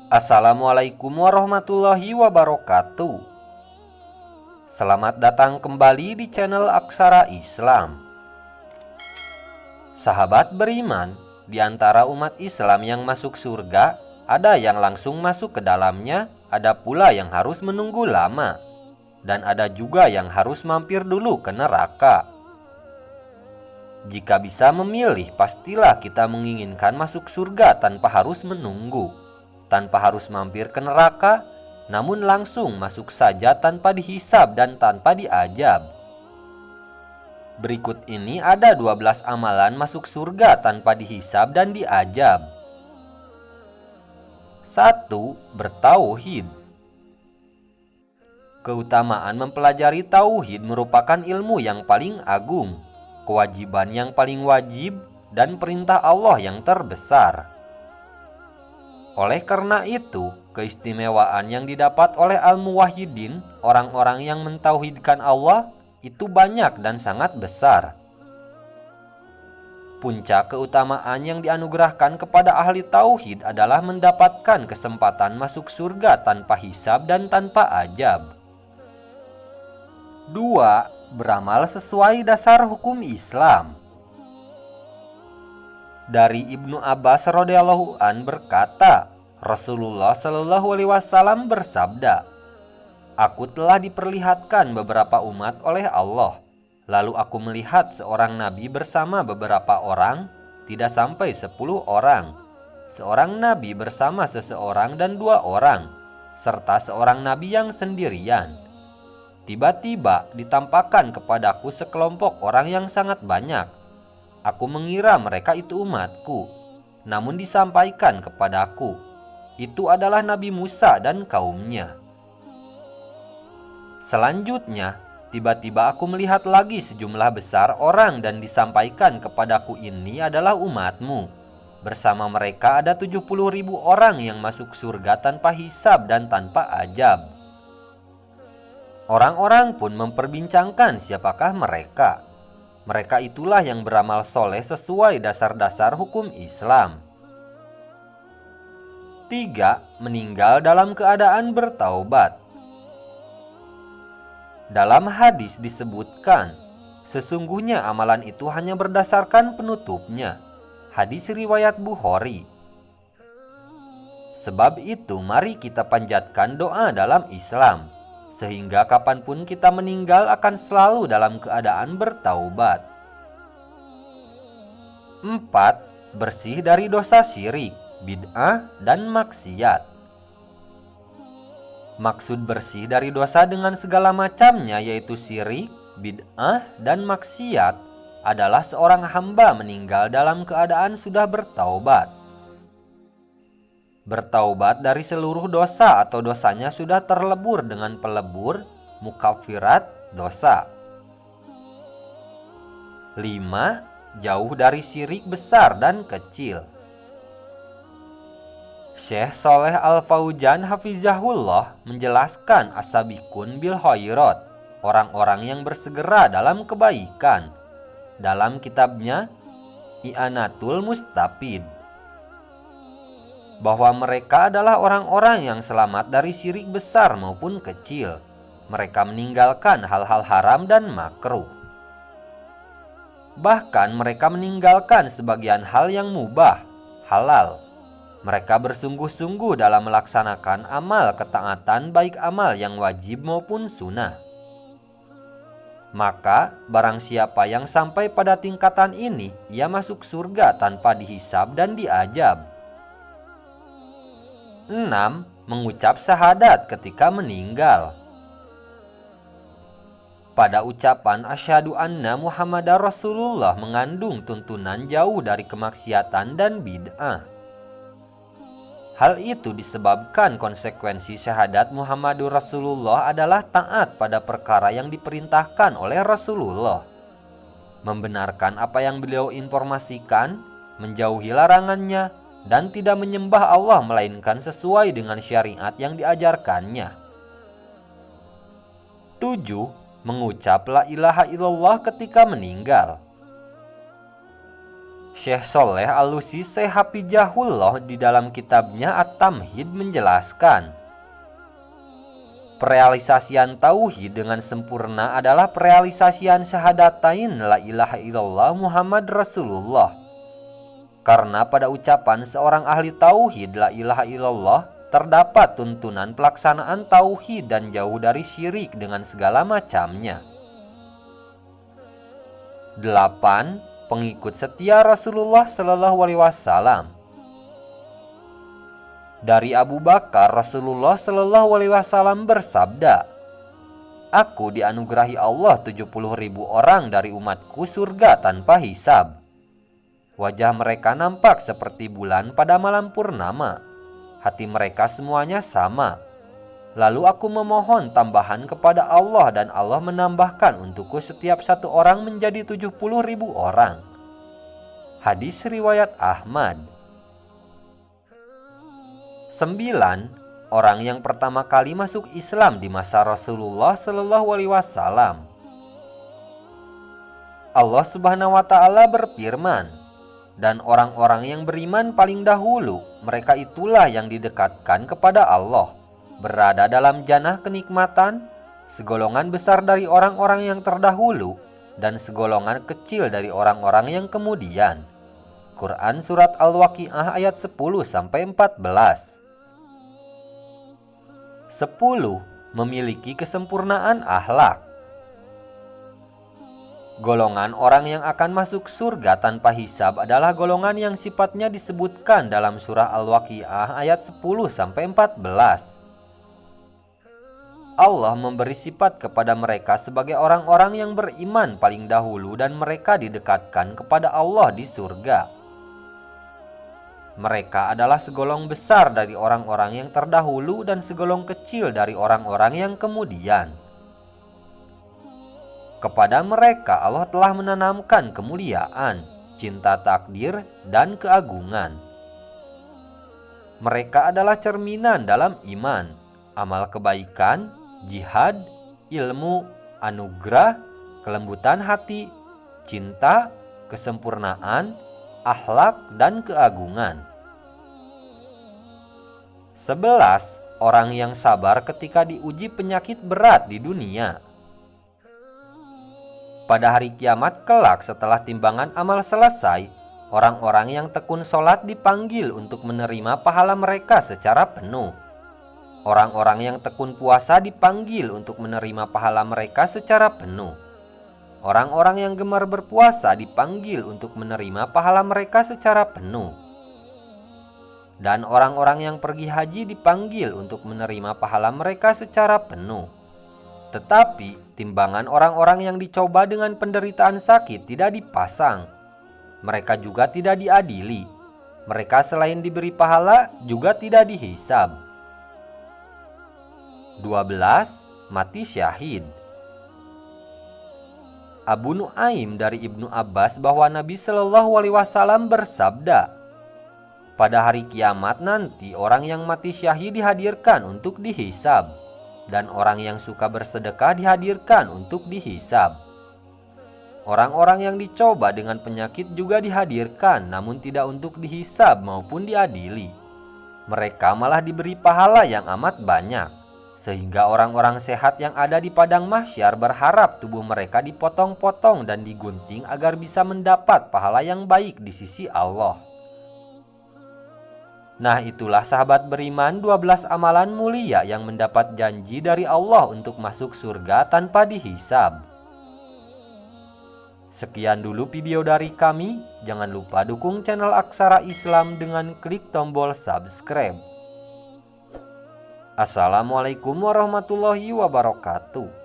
Assalamualaikum warahmatullahi wabarakatuh. Selamat datang kembali di channel Aksara Islam. Sahabat beriman, di antara umat Islam yang masuk surga, ada yang langsung masuk ke dalamnya, ada pula yang harus menunggu lama, dan ada juga yang harus mampir dulu ke neraka. Jika bisa memilih, pastilah kita menginginkan masuk surga tanpa harus menunggu, tanpa harus mampir ke neraka, namun langsung masuk saja tanpa dihisab dan tanpa diajab. Berikut ini ada 12 amalan masuk surga tanpa dihisab dan diajab. 1. Bertauhid. Keutamaan mempelajari tauhid merupakan ilmu yang paling agung, kewajiban yang paling wajib, dan perintah Allah yang terbesar. Oleh karena itu, keistimewaan yang didapat oleh al-muwahhidin, orang-orang yang mentauhidkan Allah, itu banyak dan sangat besar. Puncak keutamaan yang dianugerahkan kepada ahli tauhid adalah mendapatkan kesempatan masuk surga tanpa hisab dan tanpa ajab. 2. Beramal sesuai dasar hukum Islam. Dari Ibnu Abbas radhiyallahu an berkata, Rasulullah shallallahu alaihi wasallam bersabda, "Aku telah diperlihatkan beberapa umat oleh Allah. Lalu aku melihat seorang nabi bersama beberapa orang, tidak sampai 10 orang. Seorang nabi bersama seseorang dan 2 orang, serta seorang nabi yang sendirian. Tiba-tiba ditampakkan kepadaku sekelompok orang yang sangat banyak. Aku mengira mereka itu umatku, namun disampaikan kepadaku, itu adalah Nabi Musa dan kaumnya. Selanjutnya, tiba-tiba aku melihat lagi sejumlah besar orang dan disampaikan kepadaku ini adalah umatmu. Bersama mereka ada 70.000 orang yang masuk surga tanpa hisab dan tanpa ajab." Orang-orang pun memperbincangkan siapakah mereka. Mereka itulah yang beramal soleh sesuai dasar-dasar hukum Islam. 3. Meninggal dalam keadaan bertaubat. Dalam hadis disebutkan, sesungguhnya amalan itu hanya berdasarkan penutupnya. Hadis riwayat Bukhari. Sebab itu mari kita panjatkan doa dalam Islam, sehingga kapanpun kita meninggal akan selalu dalam keadaan bertaubat. 4. Bersih dari dosa syirik, bid'ah, dan maksiat. Maksud bersih dari dosa dengan segala macamnya yaitu syirik, bid'ah, dan maksiat adalah seorang hamba meninggal dalam keadaan sudah bertaubat. Bertaubat dari seluruh dosa atau dosanya sudah terlebur dengan pelebur mukaffirat dosa. 5. Jauh dari syirik besar dan kecil. Syekh Shaleh Al-Fauzan hafizahullah menjelaskan as-sabiqun bil khairat, orang-orang yang bersegera dalam kebaikan, dalam kitabnya I'anatul Mustafid, bahwa mereka adalah orang-orang yang selamat dari syirik besar maupun kecil. Mereka meninggalkan hal-hal haram dan makruh. Bahkan mereka meninggalkan sebagian hal yang mubah, halal. Mereka bersungguh-sungguh dalam melaksanakan amal ketaatan, baik amal yang wajib maupun sunnah. Maka barang siapa yang sampai pada tingkatan ini, ia masuk surga tanpa dihisab dan diajab. 6. Mengucap syahadat ketika meninggal. Pada ucapan asyhadu anna Muhammadar Rasulullah mengandung tuntunan jauh dari kemaksiatan dan bid'ah. Hal itu disebabkan konsekuensi syahadat Muhammadur Rasulullah adalah taat pada perkara yang diperintahkan oleh Rasulullah, membenarkan apa yang beliau informasikan, menjauhi larangannya, dan tidak menyembah Allah melainkan sesuai dengan syariat yang diajarkannya. 7. Mengucap la ilaha illallah ketika meninggal. Syekh Sholeh Al-Lusi Hafizahullah di dalam kitabnya At-Tamhid menjelaskan, perealisasian tauhid dengan sempurna adalah perealisasian syahadatain la ilaha illallah Muhammad Rasulullah. Karena pada ucapan seorang ahli tauhid la ilaha illallah terdapat tuntunan pelaksanaan tauhid dan jauh dari syirik dengan segala macamnya. 8. Pengikut setia Rasulullah Shallallahu Alaihi Wasallam. Dari Abu Bakar, Rasulullah Shallallahu Alaihi Wasallam bersabda, "Aku dianugerahi Allah 70.000 orang dari umatku surga tanpa hisab. Wajah mereka nampak seperti bulan pada malam purnama. Hati mereka semuanya sama. Lalu aku memohon tambahan kepada Allah dan Allah menambahkan untukku setiap satu orang menjadi 70.000 orang." Hadis riwayat Ahmad. 9. Orang yang pertama kali masuk Islam di masa Rasulullah Shallallahu Alaihi Wasallam. Allah Subhanahu wa Ta'ala berfirman, "Dan orang-orang yang beriman paling dahulu, mereka itulah yang didekatkan kepada Allah, berada dalam jannah kenikmatan, segolongan besar dari orang-orang yang terdahulu dan segolongan kecil dari orang-orang yang kemudian." Quran Surat Al-Waqi'ah ayat 10-14. 10. Memiliki kesempurnaan akhlak. Golongan orang yang akan masuk surga tanpa hisab adalah golongan yang sifatnya disebutkan dalam surah Al-Waqi'ah ayat 10-14. Allah memberi sifat kepada mereka sebagai orang-orang yang beriman paling dahulu dan mereka didekatkan kepada Allah di surga. Mereka adalah segolong besar dari orang-orang yang terdahulu dan segolong kecil dari orang-orang yang kemudian. Kepada mereka Allah telah menanamkan kemuliaan, cinta takdir, dan keagungan. Mereka adalah cerminan dalam iman, amal kebaikan, jihad, ilmu, anugerah, kelembutan hati, cinta, kesempurnaan, akhlak, dan keagungan. 11. Orang yang sabar ketika diuji penyakit berat di dunia. Pada hari kiamat kelak setelah timbangan amal selesai, orang-orang yang tekun sholat dipanggil untuk menerima pahala mereka secara penuh. Orang-orang yang tekun puasa dipanggil untuk menerima pahala mereka secara penuh. Orang-orang yang gemar berpuasa dipanggil untuk menerima pahala mereka secara penuh. Dan orang-orang yang pergi haji dipanggil untuk menerima pahala mereka secara penuh. Tetapi timbangan orang-orang yang dicoba dengan penderitaan sakit tidak dipasang. Mereka juga tidak diadili. Mereka selain diberi pahala juga tidak dihisab. 12. Mati syahid. Abu Nuaim dari Ibnu Abbas bahwa Nabi Shallallahu Alaihi Wasallam bersabda, "Pada hari kiamat nanti orang yang mati syahid dihadirkan untuk dihisab, dan orang yang suka bersedekah dihadirkan untuk dihisab. Orang-orang yang dicoba dengan penyakit juga dihadirkan, namun tidak untuk dihisab maupun diadili. Mereka malah diberi pahala yang amat banyak, sehingga orang-orang sehat yang ada di padang mahsyar berharap tubuh mereka dipotong-potong dan digunting agar bisa mendapat pahala yang baik di sisi Allah." Nah, itulah sahabat beriman 12 amalan mulia yang mendapat janji dari Allah untuk masuk surga tanpa dihisab. Sekian dulu video dari kami. Jangan lupa dukung channel Aksara Islam dengan klik tombol subscribe. Assalamualaikum warahmatullahi wabarakatuh.